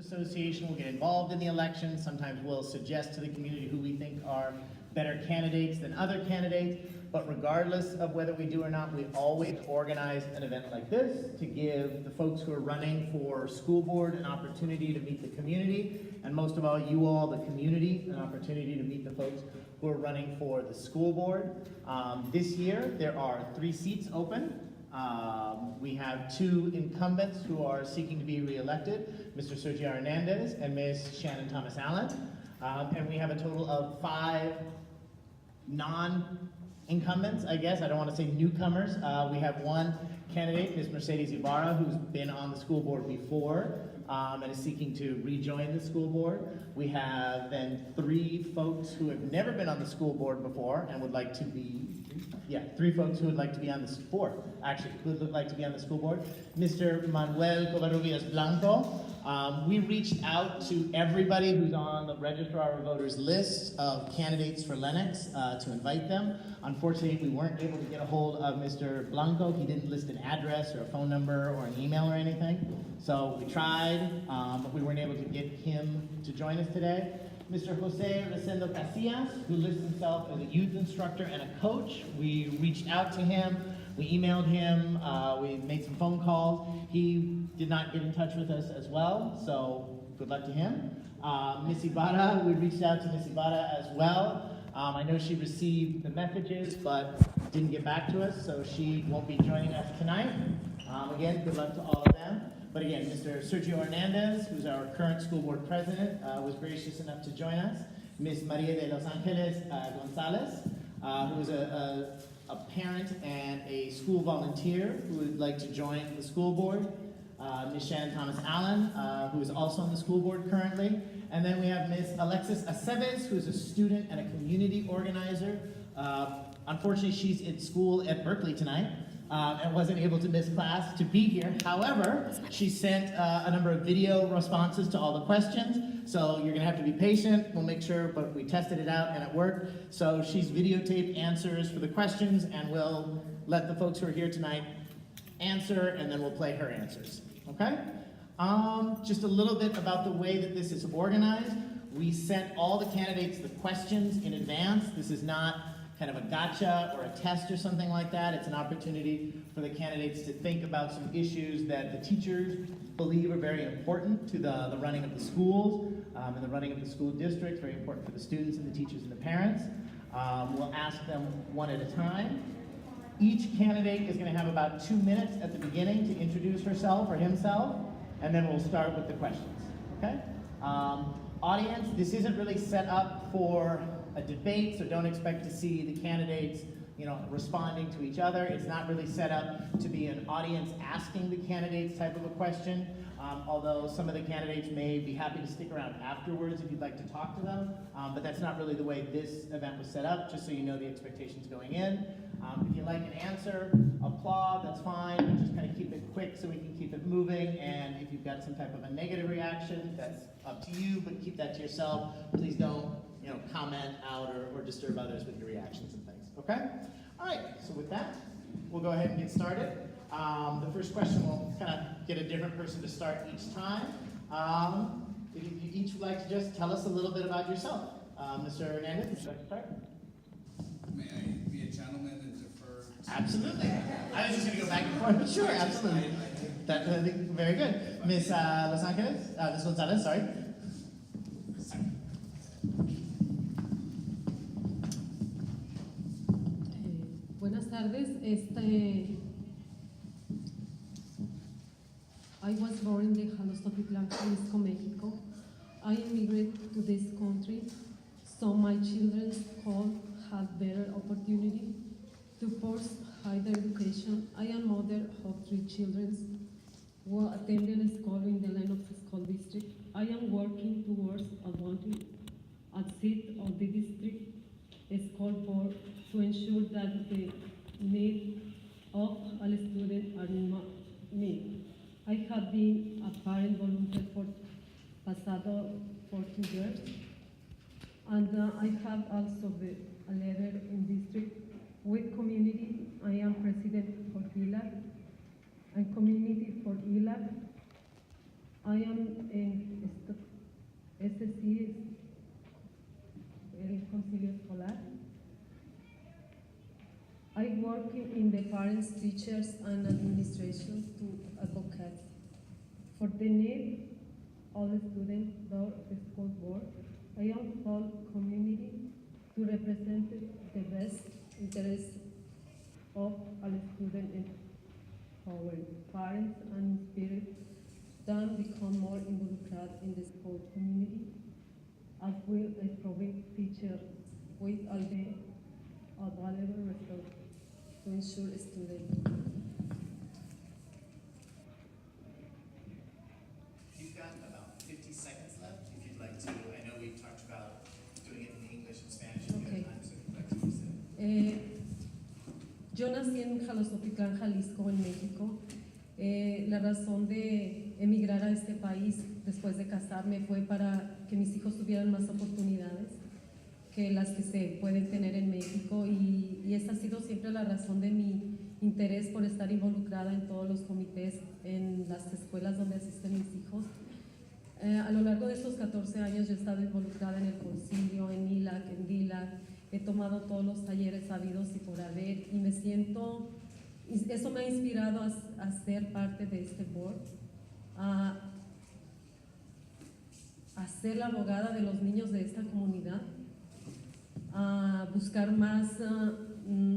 Association will get involved in the election. Sometimes we'll suggest to the community who we think are better candidates than other candidates. But regardless of whether we do or not, we always organize an event like this to give the folks who are running for school board an opportunity to meet the community, and most of all, you all, the community, an opportunity to meet the folks who are running for the school board. This year, there are 3 seats open. We have 2 incumbents who are seeking to be re-elected, Mr. Sergio Hernandez and Ms. Shannon Thomas Allen. And we have a total of 5 non-incumbents, I guess. I don't want to say newcomers. We have 1 candidate, Ms. Mercedes Ibarra, who's been on the school board before and is seeking to rejoin the school board. We have then 3 folks who have never been on the school board before and would like to be, 3 folks who would like to be on the board, actually, who would like to be on the school board. Mr. Manuel Covarrubias Blanco. We reached out to everybody who's on the registrar of voters list of candidates for Lennox to invite them. Unfortunately, we weren't able to get a hold of Mr. Blanco. He didn't list an address or a phone number or an email or anything. So we tried, but we weren't able to get him to join us today. Mr. Jose Resendo Casillas, who lists himself as a youth instructor and a coach. We reached out to him. We emailed him, we made some phone calls. He did not get in touch with us as well, so good luck to him. Miss Ibarra, we reached out to Miss Ibarra as well. I know she received the messages, but didn't get back to us, so she won't be joining us tonight. Again, good luck to all of them. But again, Mr. Sergio Hernandez, who's our current school board president, was gracious enough to join us. Ms. Maria de Los Angeles Gonzalez, who is a parent and a school volunteer who would like to join the school board. Ms. Shannon Thomas Allen, who is also on the school board currently. And then we have Ms. Alexis Aceves, who is a student and a community organizer. Unfortunately, she's in school at Berkeley tonight and wasn't able to miss class to be here. However, she sent a number of video responses to all the questions. So you're gonna have to be patient. We'll make sure, but we tested it out and it worked. So she's videotaped answers for the questions, and we'll let the folks who are here tonight answer, and then we'll play her answers, okay? Just a little bit about the way that this is organized. We sent all the candidates the questions in advance. This is not kind of a gotcha or a test or something like that. It's an opportunity for the candidates to think about some issues that the teachers believe are very important to the running of the schools and the running of the school district, very important for the students and the teachers and the parents. We'll ask them one at a time. Each candidate is going to have about 2 minutes at the beginning to introduce herself or himself, and then we'll start with the questions, okay? Audience, this isn't really set up for a debate, so don't expect to see the candidates, responding to each other. It's not really set up to be an audience asking the candidates type of a question, although some of the candidates may be happy to stick around afterwards if you'd like to talk to them, but that's not really the way this event was set up, just so you know the expectations going in. If you like an answer, applaud, that's fine, but just kind of keep it quick so we can keep it moving, and if you've got some type of a negative reaction, that's up to you, but keep that to yourself. Please don't comment out or disturb others with your reactions and things, okay? All right, so with that, we'll go ahead and get started. The first question, we'll kind of get a different person to start each time. If you each would like to just tell us a little bit about yourself. Mr. Hernandez, would you like to start? May I be a gentleman and defer? Absolutely. I was just going to go back and forth, but sure, absolutely. That, very good. Ms. Los Angeles, Ms. Gonzalez, sorry. Buenas tardes. I was born in the Jalisco, Jalisco, Mexico. I immigrated to this country so my children could have better opportunity to pursue higher education. I am mother of 3 children who attended school in the Lennox School District. I am working towards wanting a seat of the district school board to ensure that the needs of all students are met. I have been a parent volunteer for pasado 14 years, and I have also a leader in district with community. I am president for ILAC and community for ILAC. I am en SC, el Concilio Escolar. I work in the parents, teachers, and administration to advocate for the need all the students of the school board. I am whole community to represent the best interests of all students and our parents and spirit then become more involved in the school community as well as provide teachers with all the available resources to ensure students. You've got about 50 seconds left if you'd like to. I know we talked about doing it in English and Spanish if you Okay. have time, so if you'd like to use it. Yo nací en Jalostotitlán, Jalisco, en México. La razón de emigrar a este país después de casarme fue para que mis hijos tuvieran más oportunidades que las que se pueden tener en México y esa ha sido siempre la razón de mi interés por estar involucrada en todos los comités, en las escuelas donde asisten mis hijos. A lo largo de estos 14 años yo he estado involucrada en el concilio, en ILAC, en DILAC, he tomado todos los talleres habidos y por haber y me siento, eso me ha inspirado a ser parte de este board, a ser la abogada de los niños de esta comunidad, a buscar más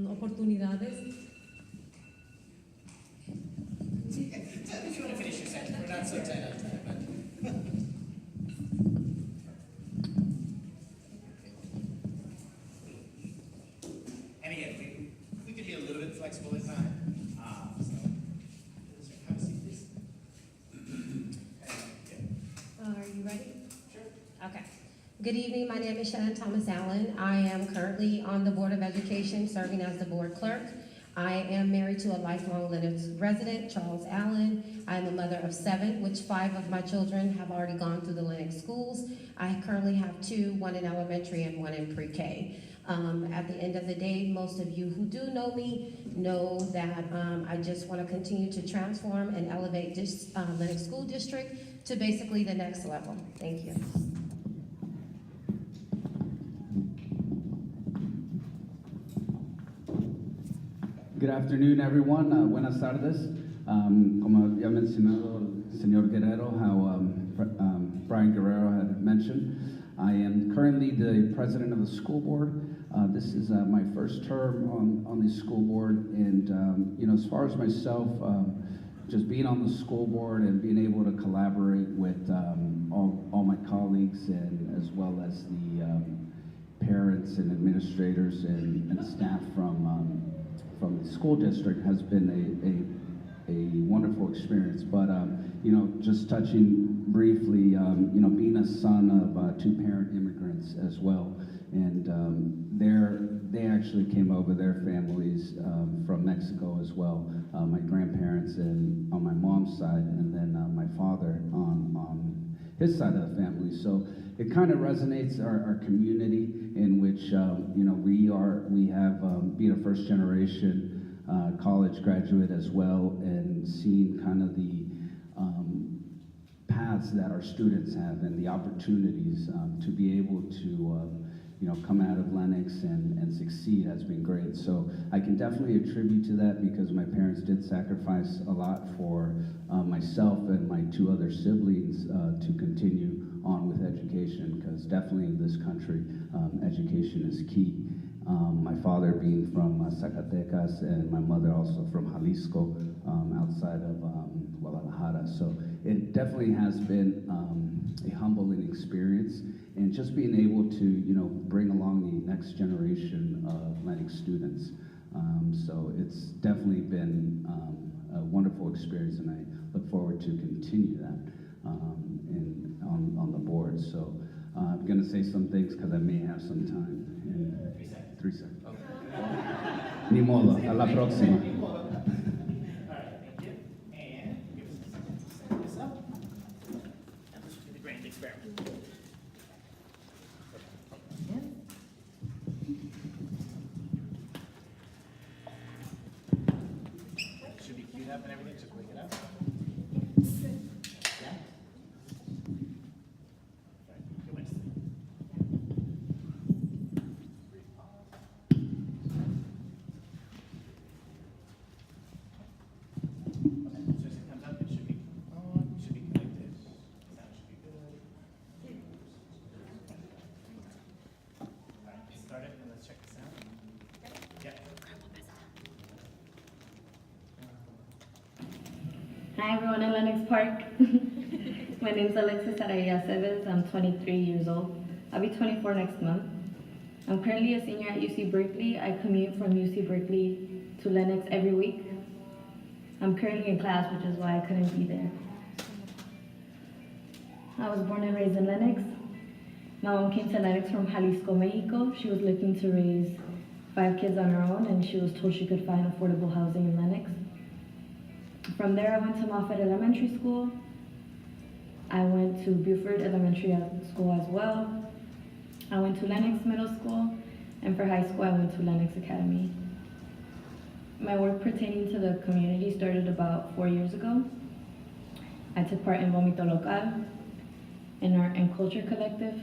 oportunidades. If you want to finish your sentence, we're not so tight on time, but. And again, we could be a little bit flexible at time. Have a seat, please. Are you ready? Sure. Okay. Good evening, my name is Shannon Thomas Allen. I am currently on the Board of Education, serving as the board clerk. I am married to a lifelong Lennox resident, Charles Allen. I am a mother of 7, which 5 of my children have already gone through the Lennox schools. I currently have 2, one in elementary and one in pre-K. At the end of the day, most of you who do know me know that I just want to continue to transform and elevate this Lennox School District to basically the next level. Thank you. Good afternoon, everyone. Buenas tardes. Como había mencionado el señor Guerrero, how Brian Guerrero had mentioned, I am currently the president of the school board. This is my first term on the school board, and you know, as far as myself, just being on the school board and being able to collaborate with all my colleagues and as well as the parents and administrators and staff from the school district has been a wonderful experience. But you know, just touching briefly, you know, being a son of 2 parent immigrants as well, and they actually came over, their families from Mexico as well. My grandparents and on my mom's side, and then my father on his side of the family. So it kind of resonates our community in which you know, we have being a first generation college graduate as well, and seeing kind of the paths that our students have and the opportunities to be able to you know, come out of Lennox and succeed has been great. So I can definitely attribute to that because my parents did sacrifice a lot for myself and my 2 other siblings to continue on with education, because definitely in this country, education is key. My father being from Zacatecas and my mother also from Jalisco, outside of Guadalajara. So it definitely has been a humbling experience, and just being able to, you know, bring along the next generation of Lennox students. So it's definitely been a wonderful experience, and I look forward to continue that on the board. So I'm going to say some things because I may have some time. 3 seconds. 3 seconds. Ni modo, a la próxima. All right, thank you. And give us a second to set this up. And this should be the grand experiment. Again. Should be queued up and everything, just wake it up. Yeah. Hi everyone in Lennox Park. My name's Alexis Araya Cebes. I'm 23 years old. I'll be 24 next month. I'm currently a senior at UC Berkeley. I commute from UC Berkeley to Lennox every week. I'm currently in class, which is why I couldn't be there. I was born and raised in Lennox. My mom came to Lennox from Jalisco, Mexico. She was looking to raise 5 kids on her own, and she was told she could find affordable housing in Lennox. From there, I went to Moffett Elementary School. I went to Buford Elementary School as well. I went to Lennox Middle School, and for high school, I went to Lennox Academy. My work pertaining to the community started about 4 years ago. I took part in Vomito Local, an art and culture collective.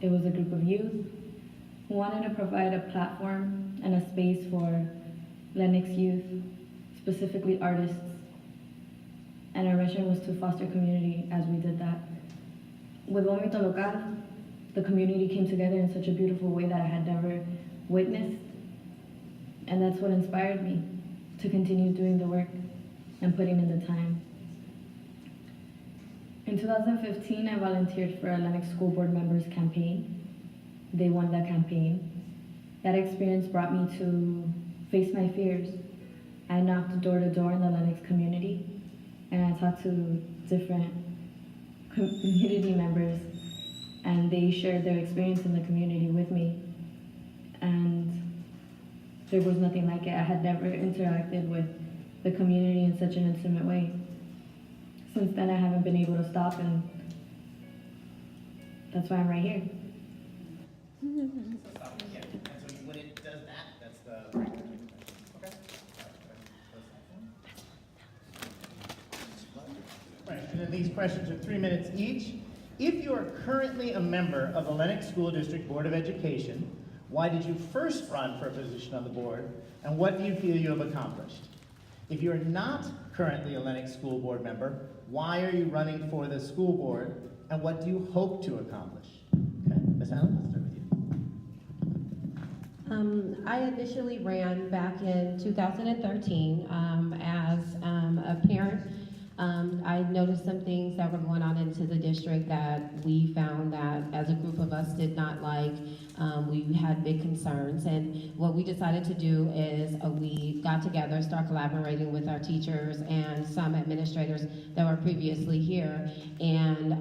It was a group of youth who wanted to provide a platform and a space for Lennox youth, specifically artists. And our mission was to foster community as we did that. With Vomito Local, the community came together in such a beautiful way that I had never witnessed. And that's what inspired me to continue doing the work and putting in the time. In 2015, I volunteered for a Lennox School Board members campaign. They won that campaign. That experience brought me to face my fears. I knocked door to door in the Lennox community, and I talked to different community members, and they shared their experience in the community with me. And there was nothing like it. I had never interacted with the community in such an intimate way. Since then, I haven't been able to stop, and that's why I'm right here. Yeah, and so when it does that, that's the right. Okay. Right, and then these questions are 3 minutes each. If you are currently a member of the Lennox School District Board of Education, why did you first run for a position on the board, and what do you feel you have accomplished? If you are not currently a Lennox School Board member, why are you running for the school board, and what do you hope to accomplish? Okay, Ms. Allen, let's start with you. I initially ran back in 2013 as a parent. I noticed some things that were going on into the district that we found that as a group of us did not like. We had big concerns, and what we decided to do is we got together, start collaborating with our teachers and some administrators that were previously here, and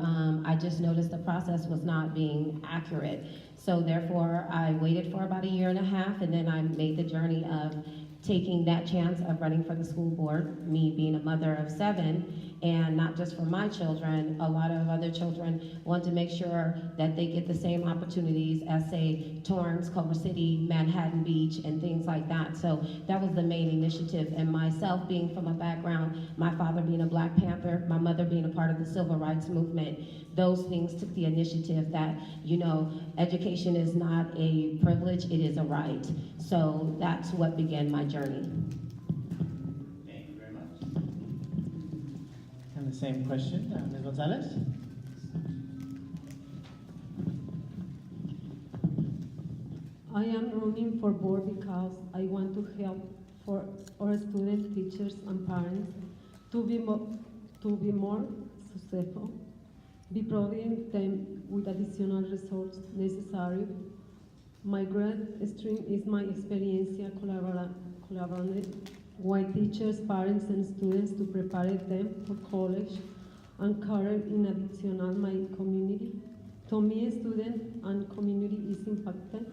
I just noticed the process was not being accurate. So therefore, I waited for about 1.5 years, and then I made the journey of taking that chance of running for the school board, me being a mother of 7, and not just for my children, a lot of other children want to make sure that they get the same opportunities as, say, Torrance, Culver City, Manhattan Beach, and things like that. So that was the main initiative, and myself being from a background, my father being a Black Panther, my mother being a part of the Civil Rights Movement, those things took the initiative that, you know, education is not a privilege, it is a right. So that's what began my journey. Thank you very much. And the same question, Ms. Gonzalez? I am running for board because I want to help for our students, teachers, and parents to be more successful, be providing them with additional resources necessary. My great strength is my experience collaborating with teachers, parents, and students to prepare them for college and career in additional my community. To me, student and community is impacted.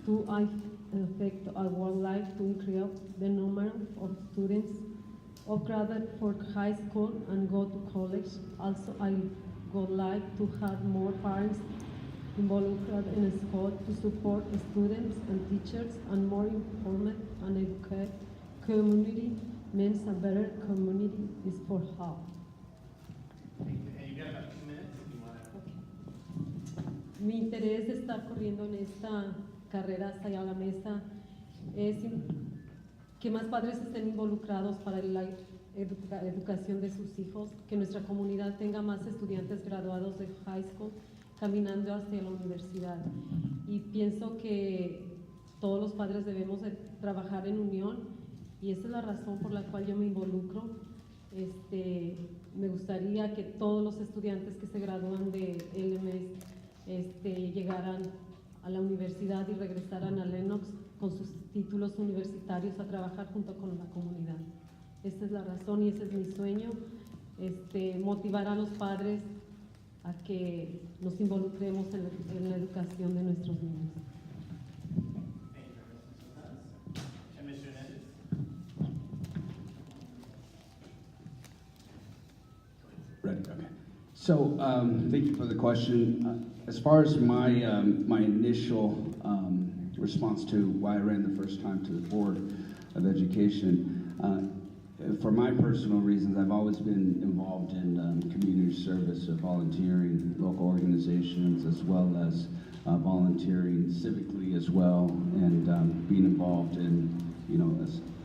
To affect our life to increase the number of students who graduate for high school and go to college. Also, I would like to have more parents involved in school to support students and teachers, and more informed and educated community means a better community is for all. Thank you. And you've got about 2 minutes if you want to. Mi interés de estar corriendo en esta carrera hacia la mesa es que más padres estén involucrados para la educación de sus hijos, que nuestra comunidad tenga más estudiantes graduados de high school caminando hacia la universidad. Y pienso que todos los padres debemos de trabajar en unión, y esa es la razón por la cual yo me involucro Me gustaría que todos los estudiantes que se gradúan de LMS llegaran a la universidad y regresaran a Lennox con sus títulos universitarios a trabajar junto con la comunidad. Esta es la razón y ese es mi sueño, motivar a los padres a que nos involucremos en la educación de nuestros niños. Ready, okay. So, thank you for the question. As far as my initial response to why I ran the first time to the Board of Education, for my personal reasons, I've always been involved in community service, volunteering, local organizations, as well as volunteering civically as well, and being involved in,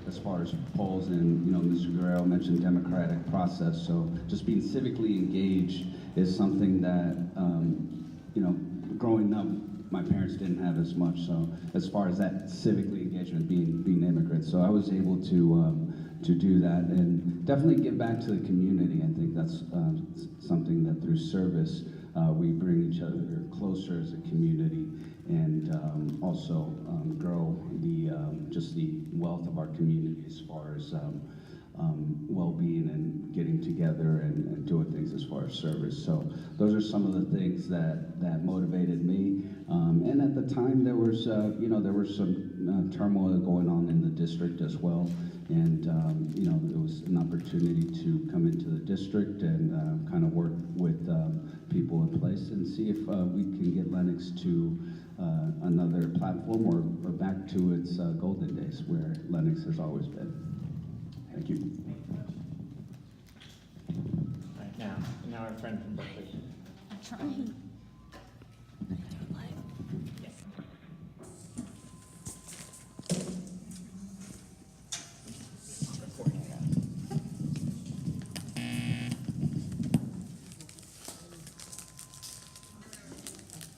as far as polls, and Mr. Guerrero mentioned democratic process, so just being civically engaged is something that, growing up, my parents didn't have as much, so as far as that civically engagement, being immigrants, so I was able to do that and definitely give back to the community. I think that's something that through service we bring each other closer as a community, and also grow just the wealth of our community as far as well-being and getting together and doing things as far as service. So those are some of the things that motivated me. And at the time there was there was some turmoil going on in the district as well. And it was an opportunity to come into the district and kind of work with people in place and see if we can get Lennox to another platform or back to its golden days where Lennox has always been. Thank you. All right, now our friend from Berkeley. I'm trying. Yes.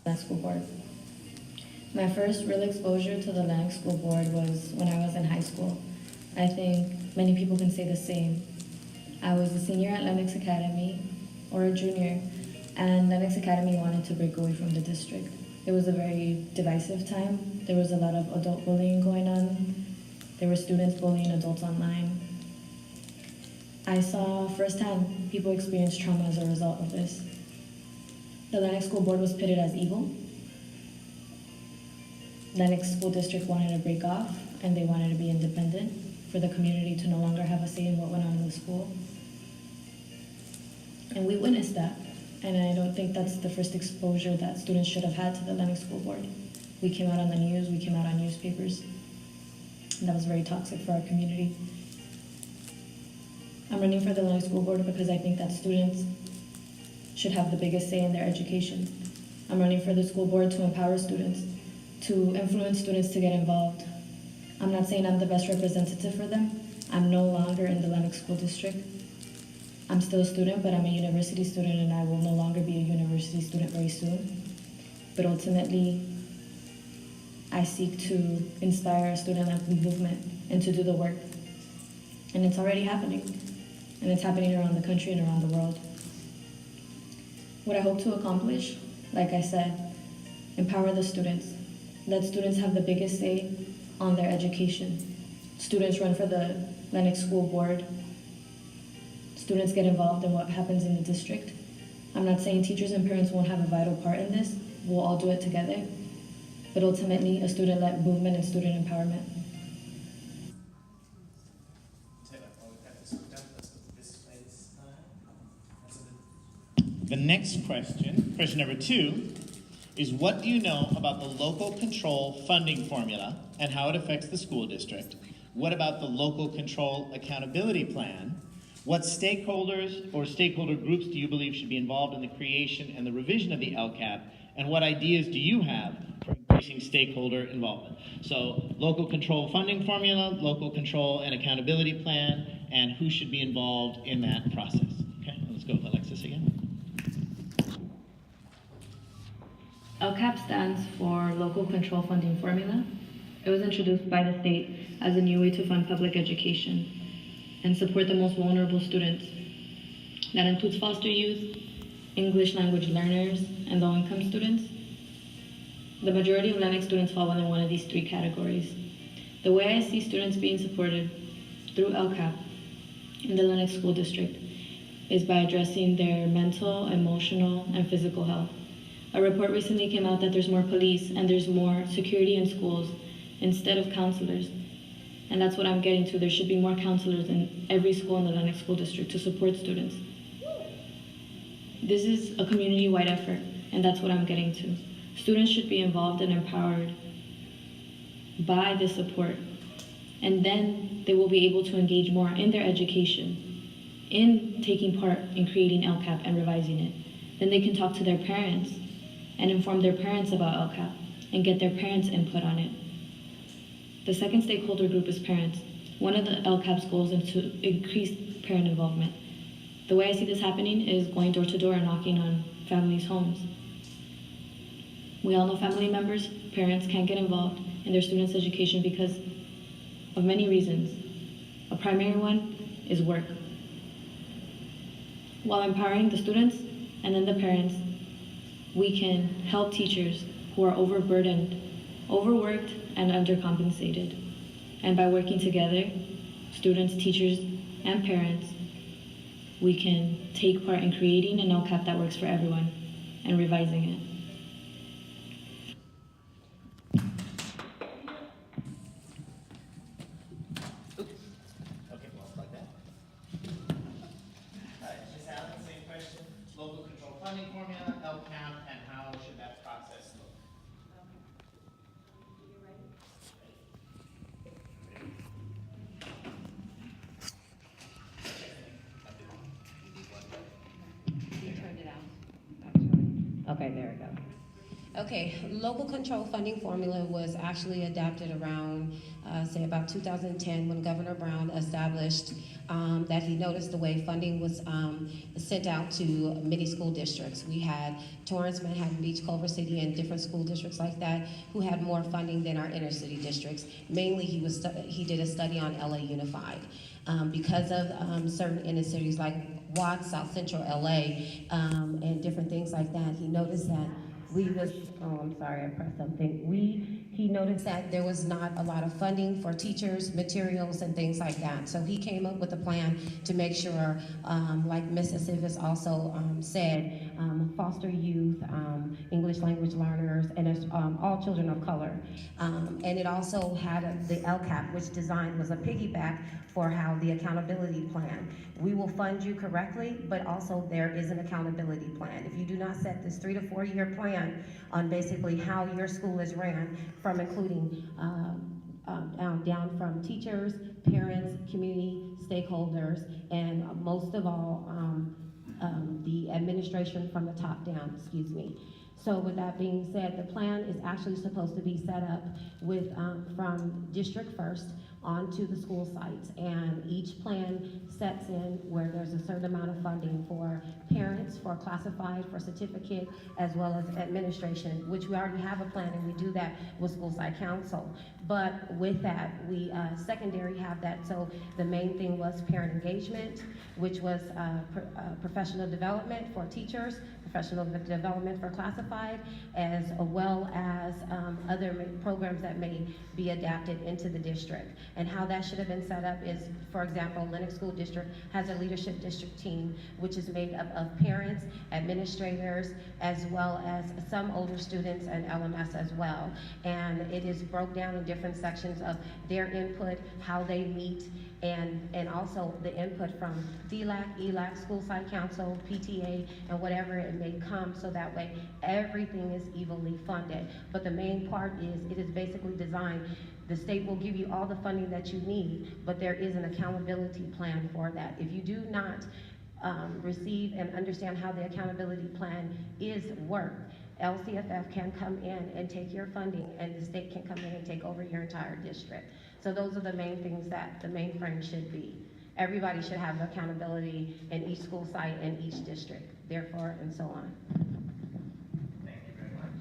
Lennox School Board. My first real exposure to the Lennox School Board was when I was in high school. I think many people can say the same. I was a senior at Lennox Academy, or a junior, and Lennox Academy wanted to break away from the district. It was a very divisive time. There was a lot of adult bullying going on. There were students bullying adults online. I saw firsthand people experience trauma as a result of this. The Lennox School Board was pitted as evil. Lennox School District wanted to break off, and they wanted to be independent, for the community to no longer have a say in what went on in the school. And we witnessed that, and I don't think that's the first exposure that students should have had to the Lennox School Board. We came out on the news, we came out on newspapers, and that was very toxic for our community. I'm running for the Lennox School Board because I think that students should have the biggest say in their education. I'm running for the school board to empower students, to influence students to get involved. I'm not saying I'm the best representative for them. I'm no longer in the Lennox School District. I'm still a student, but I'm a university student, and I will no longer be a university student very soon. But ultimately, I seek to inspire a student movement and to do the work. And it's already happening. And it's happening around the country and around the world. What I hope to accomplish, like I said, empower the students. Let students have the biggest say on their education. Students run for the Lennox School Board. Students get involved in what happens in the district. I'm not saying teachers and parents won't have a vital part in this. We'll all do it together. But ultimately, a student-led movement and student empowerment. The next question number 2, is what do you know about the local control funding formula and how it affects the school district? What about the local control accountability plan? What stakeholders or stakeholder groups do you believe should be involved in the creation and the revision of the LCAP? And what ideas do you have for increasing stakeholder involvement? So local control funding formula, local control and accountability plan, and who should be involved in that process. Okay, let's go with Alexis again. LCAP stands for Local Control Funding Formula. It was introduced by the state as a new way to fund public education. and support the most vulnerable students. That includes foster youth, English language learners, and low-income students. The majority of Lennox students fall within one of these three categories. The way I see students being supported through LCAP in the Lennox School District is by addressing their mental, emotional, and physical health. A report recently came out that there's more police and there's more security in schools instead of counselors. And that's what I'm getting to. There should be more counselors in every school in the Lennox School District to support students. This is a community-wide effort, and that's what I'm getting to. Students should be involved and empowered by this support. And then they will be able to engage more in their education, in taking part in creating LCAP and revising it. Then they can talk to their parents and inform their parents about LCAP and get their parents' input on it. The second stakeholder group is parents. One of the LCAP's goals is to increase parent involvement. The way I see this happening is going door to door and knocking on families' homes. We all know family members, parents can't get involved in their students' education because of many reasons. A primary one is work. While empowering the students and then the parents, we can help teachers who are overburdened, overworked, and undercompensated. And by working together, students, teachers, and parents, we can take part in creating an LCAP that works for everyone and revising it. Okay, well, like that. All right, Ms. Allen, same question. Local control funding formula, LCAP, and how should that process look? You turned it out. Okay, there we go. Okay, local control funding formula was actually adapted around, say about 2010 when Governor Brown established that he noticed the way funding was sent out to many school districts. We had Torrance, Manhattan Beach, Culver City, and different school districts like that who had more funding than our inner city districts. Mainly he did a study on LA Unified. Because of certain inner cities like Watts, South Central LA, and different things like that, he noticed that he noticed that there was not a lot of funding for teachers, materials, and things like that. So he came up with a plan to make sure, like Mrs. Sivis also said, foster youth, English language learners, and all children of color. And it also had the LCAP, which design was a piggyback for how the accountability plan. We will fund you correctly, but also there is an accountability plan. If you do not set this 3 to 4 year plan on basically how your school is ran, from including down from teachers, parents, community, stakeholders, and most of all, the administration from the top down, excuse me. So with that being said, the plan is actually supposed to be set up with from district first onto the school sites, and each plan sets in where there's a certain amount of funding for parents, for classified, for certificate, as well as administration, which we already have a plan, and we do that with school site council. But with that, we secondary have that. So the main thing was parent engagement, which was professional development for teachers, professional development for classified, as well as other programs that may be adapted into the district. And how that should have been set up is, for example, Lennox School District has a leadership district team, which is made up of parents, administrators, as well as some older students and LMS as well. And it is broke down in different sections of their input, how they meet, and also the input from DLAC, ELAC, school site council, PTA, and whatever it may come, so that way everything is evenly funded. But the main part is, it is basically designed, the state will give you all the funding that you need, but there is an accountability plan for that. If you do not receive and understand how the accountability plan is worked, LCFF can come in and take your funding, and the state can come in and take over your entire district. So those are the main things that the main frame should be. Everybody should have accountability in each school site and each district, therefore, and so on. Thank you very much.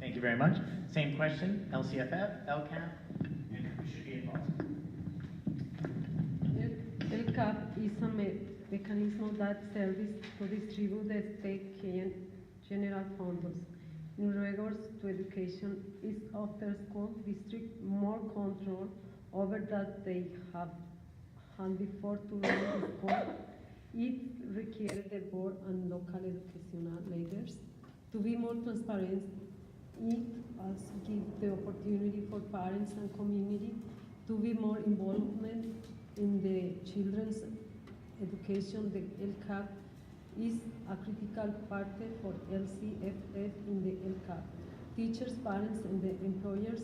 Thank you very much. Same question, LCFF, LCAP, and who should be involved? LCAP is a mechanism that serves to distribute the state general funds. In regards to education, is after school district more control over that they have had before to run the school. It requires the board and local educational leaders to be more transparent. It also gives the opportunity for parents and community to be more involvement in the children's education. The LCAP is a critical part for LCFF in the LCAP. Teachers, parents, and the employers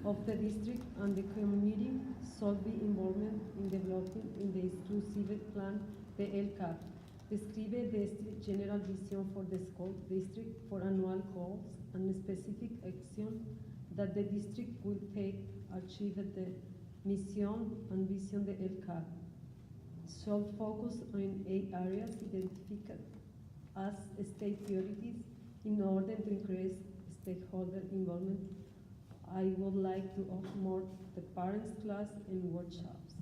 of the district and the community should be involved in developing in the exclusive plan, the LCAP. Describe the district general vision for the school district for annual goals and specific action that the district will take to achieve the mission and vision the LCAP. Should focus on 8 areas identified as state priorities in order to increase stakeholder involvement. I would like to offer more the parents class and workshops.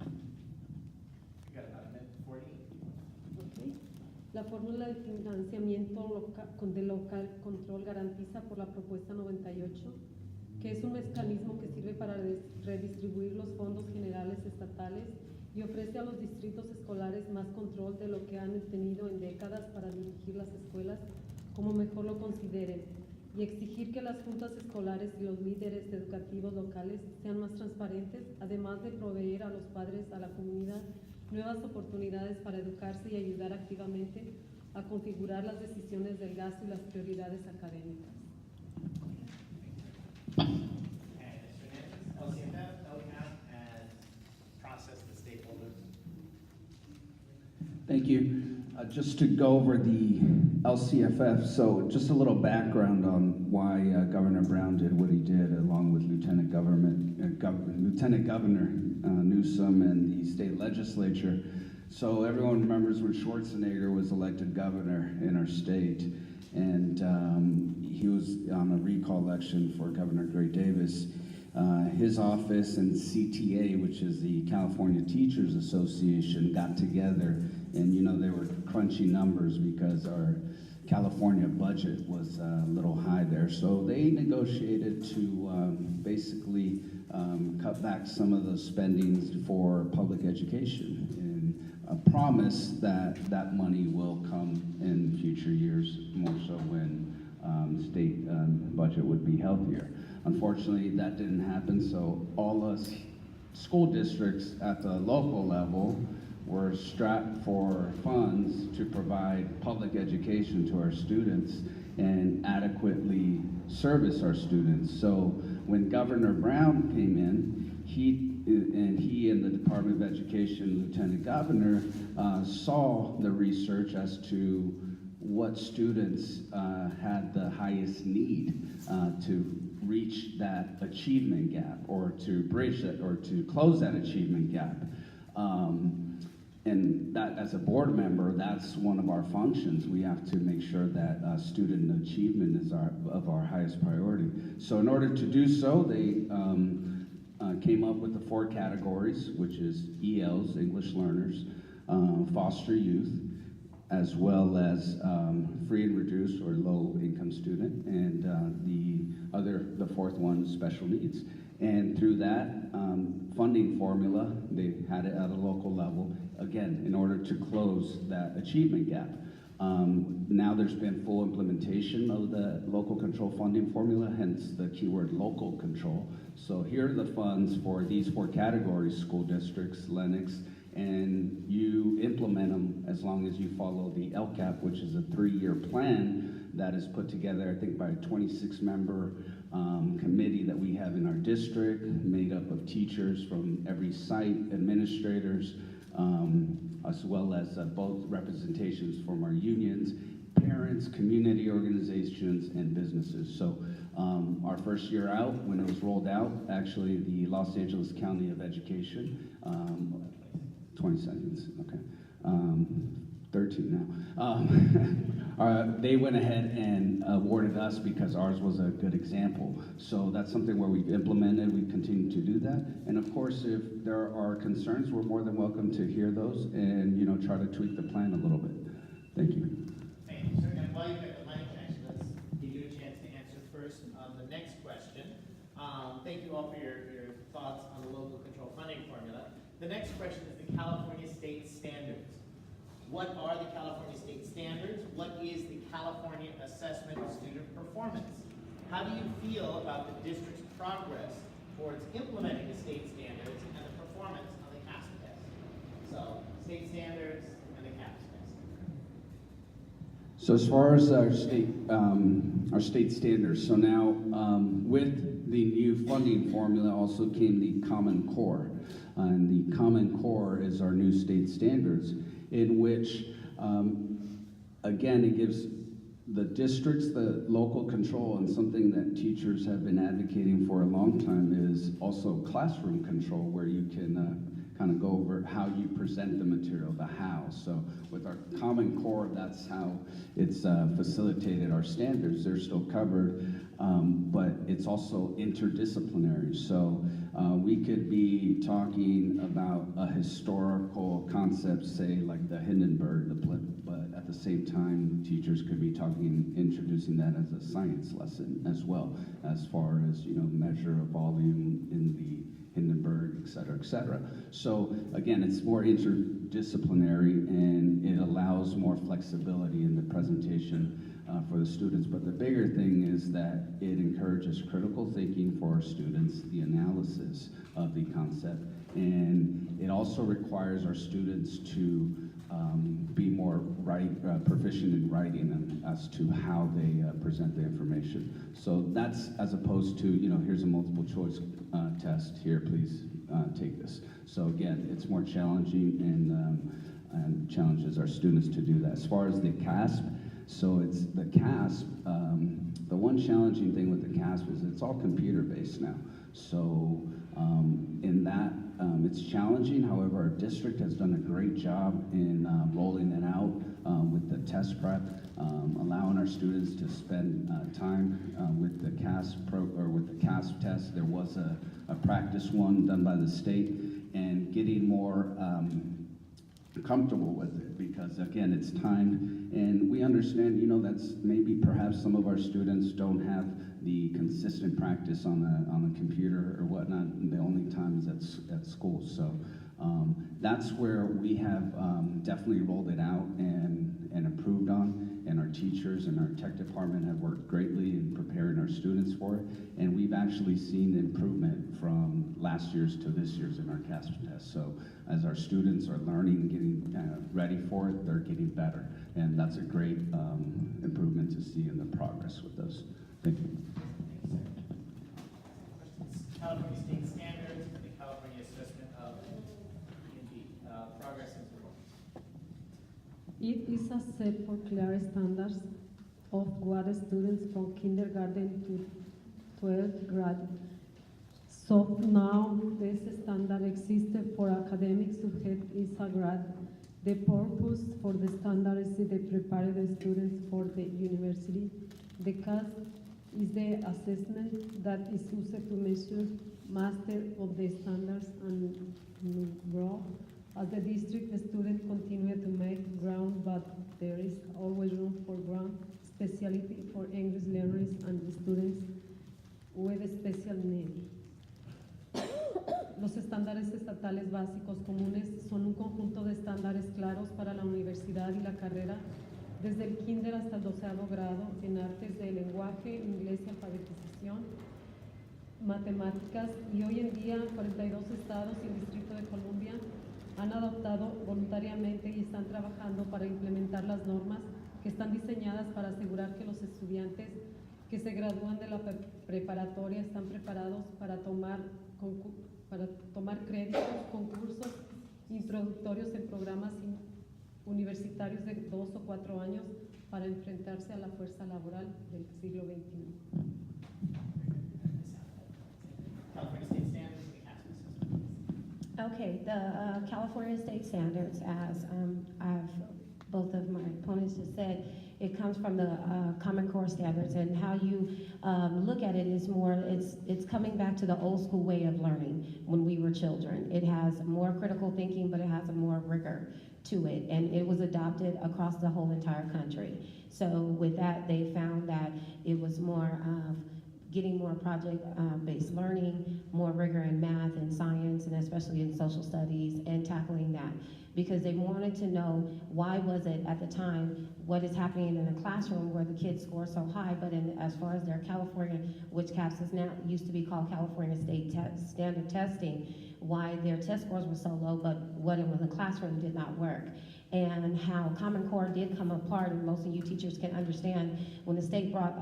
You got about a minute 40. Okay. La fórmula de financiamiento de local control garantiza por la propuesta 98, que es un mecanismo que sirve para redistribuir los fondos generales estatales y ofrece a los distritos escolares más control de lo que han tenido en décadas para dirigir las escuelas como mejor lo consideren, y exigir que las juntas escolares y los líderes educativos locales sean más transparentes, además de proveer a los padres, a la comunidad, nuevas oportunidades para educarse y ayudar activamente a configurar las decisiones del gasto y las prioridades académicas. LCAP, LCAP, and process the stakeholders. Thank you. Just to go over the LCFF, so just a little background on why Governor Brown did what he did, along with Lieutenant Governor Newsom and the state legislature. So everyone remembers when Schwarzenegger was elected governor in our state, and he was on a recall election for Governor Gray Davis. His office and CTA, which is the California Teachers Association, got together, and they were crunching numbers because our California budget was a little high there. So they negotiated to basically cut back some of the spendings for public education, and a promise that that money will come in future years, more so when the state budget would be healthier. Unfortunately, that didn't happen, so all us school districts at the local level were strapped for funds to provide public education to our students and adequately service our students. So when Governor Brown came in, he and the Department of Education Lieutenant Governor saw the research as to what students had the highest need to reach that achievement gap, or to bridge that, or to close that achievement gap. And that, as a board member, that's one of our functions. We have to make sure that student achievement is of our highest priority. So in order to do so, they came up with the 4 categories, which is ELs, English learners, foster youth, as well as free and reduced or low income student, and the 4th one, special needs. And through that funding formula, they had it at a local level, again, in order to close that achievement gap. Now there's been full implementation of the local control funding formula, hence the keyword local control. So here are the funds for these 4 categories: school districts, Lennox, and you implement them as long as you follow the LCAP, which is a 3-year plan that is put together, I think, by a 26-member committee that we have in our district, made up of teachers from every site, administrators, as well as both representations from our unions, parents, community organizations, and businesses. So our first year out, when it was rolled out, actually the Los Angeles County of Education, 20 seconds, okay. 13 now. they went ahead and awarded us because ours was a good example. So that's something where we've implemented, we continue to do that. And of course, if there are concerns, we're more than welcome to hear those and, you know, try to tweak the plan a little bit. Thank you. Thank you, sir. And while you've got the mic, actually, let's give you a chance to answer first on the next question. Thank you all for your thoughts on the local control funding formula. The next question is the California state standards. What are the California state standards? What is the California assessment of student performance? How do you feel about the district's progress towards implementing the state standards and the performance on the CASP test? So, state standards and the CASP test. So as far as our state standards, so now with the new funding formula also came the Common Core. And the Common Core is our new state standards in which, again, it gives the districts the local control, and something that teachers have been advocating for a long time is also classroom control, where you can kind of go over how you present the material, the how. So with our Common Core, that's how it's facilitated our standards. They're still covered, but it's also interdisciplinary. So we could be talking about a historical concept, say like the Hindenburg, but at the same time, teachers could be introducing that as a science lesson as well, as far as, you know, measure of volume in the Hindenburg, et cetera, et cetera. So again, it's more interdisciplinary and it allows more flexibility in the presentation for the students. But the bigger thing is that it encourages critical thinking for our students, the analysis of the concept, and it also requires our students to be more proficient in writing them as to how they present the information. So that's as opposed to, you know, here's a multiple choice test, here, please take this. So again, it's more challenging and challenges our students to do that. As far as the CASP, so it's the CASP, the one challenging thing with the CASP is it's all computer-based now. So in that, it's challenging. However, our district has done a great job in rolling it out with the test prep, allowing our students to spend time with the CASP test. There was a practice one done by the state, and getting more comfortable with it, because again, it's time, and we understand, you know, that's maybe perhaps some of our students don't have the consistent practice on a computer or whatnot, and the only time is at school. So that's where we have definitely rolled it out and improved on, and our teachers and our tech department have worked greatly in preparing our students for it, and we've actually seen improvement from last year's to this year's in our CASP test. So as our students are learning and getting ready for it, they're getting better, and that's a great improvement to see in the progress with those. Thank you. California state standards and the California assessment of E&D, progress and performance. It is a set for clear standards of what students from kindergarten to 12th grade. So now this standard exists for academics who is a grade. The purpose for the standard is to prepare the students for the university. The CASP is the assessment that is used to measure master of the standards and grow. As the district, the students continue to make ground, but there is always room for ground, especially for English learners and the students with special needs. Los estándares estatales básicos comunes son un conjunto de estándares claros para la universidad y la carrera, desde el kinder hasta el 12º grado, en artes de lenguaje, inglés y alfabetización, matemáticas, y hoy en día 42 estados y el Distrito de Columbia han adoptado voluntariamente y están trabajando para implementar las normas que están diseñadas para asegurar que los estudiantes que se gradúan de la preparatoria están preparados para tomar créditos, concursos introductorios en programas universitarios de 2 o 4 años para enfrentarse a la fuerza laboral del siglo XXI. California state standards and the CASP assessment. Okay, the California state standards, as both of my opponents just said, It comes from the Common Core standards, and how you look at it is more, it's coming back to the old school way of learning when we were children. It has more critical thinking, but it has a more rigor to it, and it was adopted across the whole entire country. So with that, they found that it was more of getting more project-based learning, more rigor in math and science, and especially in social studies, and tackling that. Because they wanted to know why was it at the time, what is happening in the classroom where the kids score so high, but as far as their California, which CAPS is now, used to be called California State Standard Testing, why their test scores were so low, but what in the classroom did not work. And how Common Core did come apart, and most of you teachers can understand, when the state brought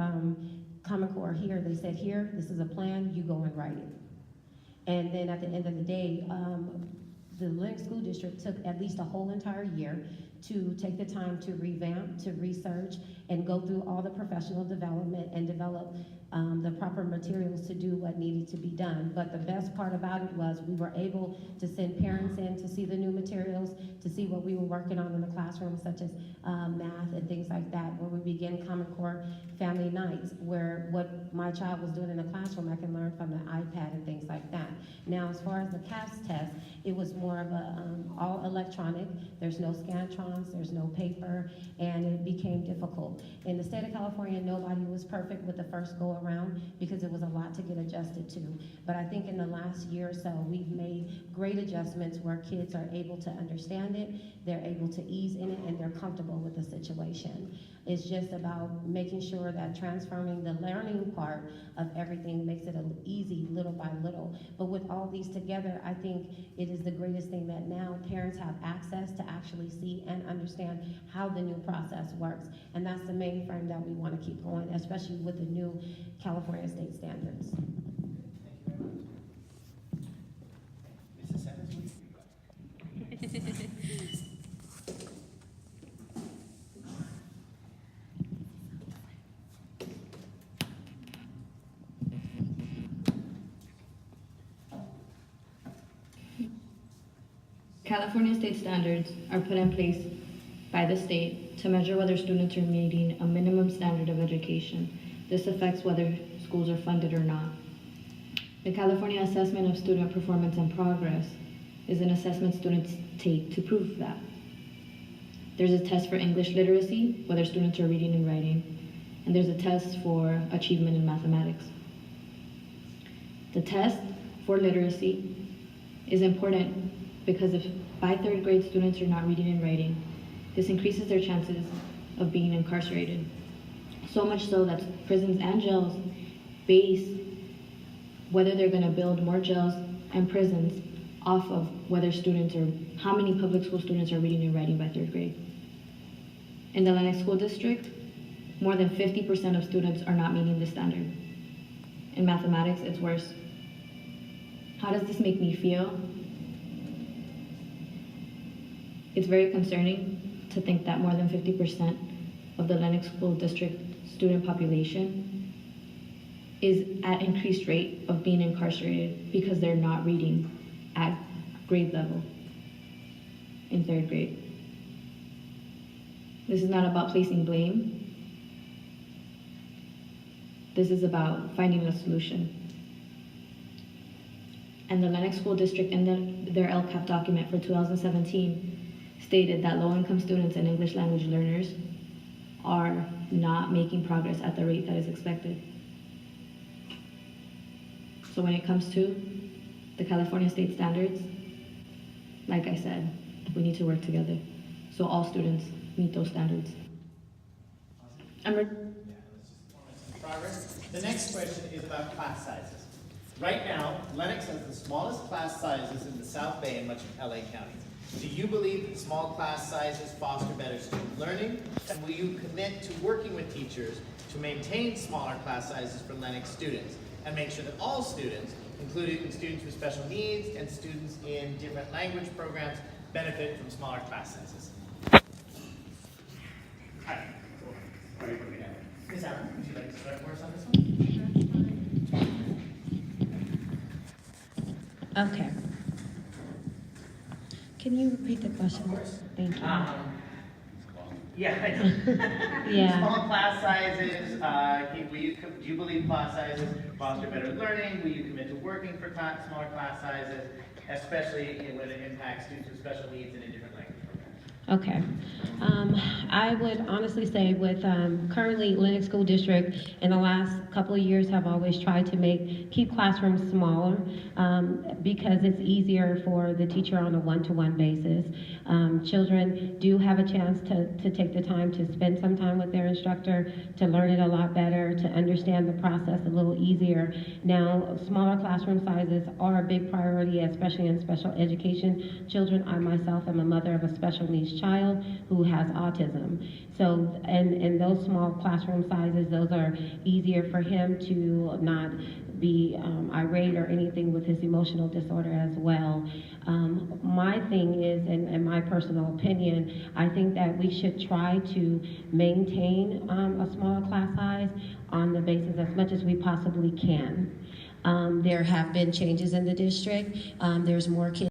Common Core here, they said, here, this is a plan, you go and write it. And then at the end of the day, the Lennox School District took at least a whole entire year to take the time to revamp, to research, and go through all the professional development and develop the proper materials to do what needed to be done. But the best part about it was we were able to send parents in to see the new materials, to see what we were working on in the classroom, such as math and things like that, where we began Common Core family nights, where what my child was doing in the classroom, I can learn from the iPad and things like that. Now, as far as the CAPS test, it was more of a all electronic. There's no Scantrons, there's no paper, and it became difficult. In the state of California, nobody was perfect with the first go around because it was a lot to get adjusted to. But I think in the last year or so, we've made great adjustments where kids are able to understand it, they're able to ease in it, and they're comfortable with the situation. It's just about making sure that transforming the learning part of everything makes it easy little by little. But with all these together, I think it is the greatest thing that now parents have access to actually see and understand how the new process works. And that's the main frame that we want to keep going, especially with the new California state standards. Thank you very much. Mrs. Sanders, what do you think? California state standards are put in place by the state to measure whether students are meeting a minimum standard of education. This affects whether schools are funded or not. The California Assessment of Student Performance and Progress is an assessment students take to prove that. There's a test for English literacy, whether students are reading and writing, and there's a test for achievement in mathematics. The test for literacy is important because if by third grade students are not reading and writing, this increases their chances of being incarcerated. So much so that prisons and jails base whether they're going to build more jails and prisons off of whether students are, how many public school students are reading and writing by third grade. In the Lennox School District, more than 50% of students are not meeting the standard. In mathematics, it's worse. How does this make me feel? It's very concerning to think that more than 50% of the Lennox School District student population is at increased rate of being incarcerated because they're not reading at grade level in third grade. This is not about placing blame. This is about finding a solution. And the Lennox School District in their LCAP document for 2017 stated that low-income students and English language learners are not making progress at the rate that is expected. So when it comes to the California state standards, like I said, we need to work together so all students meet those standards. Progress. The next question is about class sizes. Right now, Lennox has the smallest class sizes in the South Bay and much of LA County. Do you believe that small class sizes foster better student learning? And will you commit to working with teachers to maintain smaller class sizes for Lennox students and make sure that all students, including students with special needs and students in different language programs, benefit from smaller class sizes? All right. Ms. Allen, would you like to start for us on this one? Okay. Can you repeat the question? Of course. Thank you. Yeah, I know. Yeah. Small class sizes, do you believe class sizes foster better learning? Will you commit to working for smaller class sizes, especially when it impacts students with special needs and in different language programs? Okay. I would honestly say with currently Lennox School District in the last couple of years have always tried to keep classrooms smaller because it's easier for the teacher on a one-to-one basis. Children do have a chance to take the time to spend some time with their instructor, to learn it a lot better, to understand the process a little easier. Now, smaller classroom sizes are a big priority, especially in special education children. I myself am a mother of a special needs child who has autism. So, and those small classroom sizes, those are easier for him to not be irate or anything with his emotional disorder as well. My thing is, and my personal opinion, I think that we should try to maintain a smaller class size on the basis as much as we possibly can. There have been changes in the district. There's more kids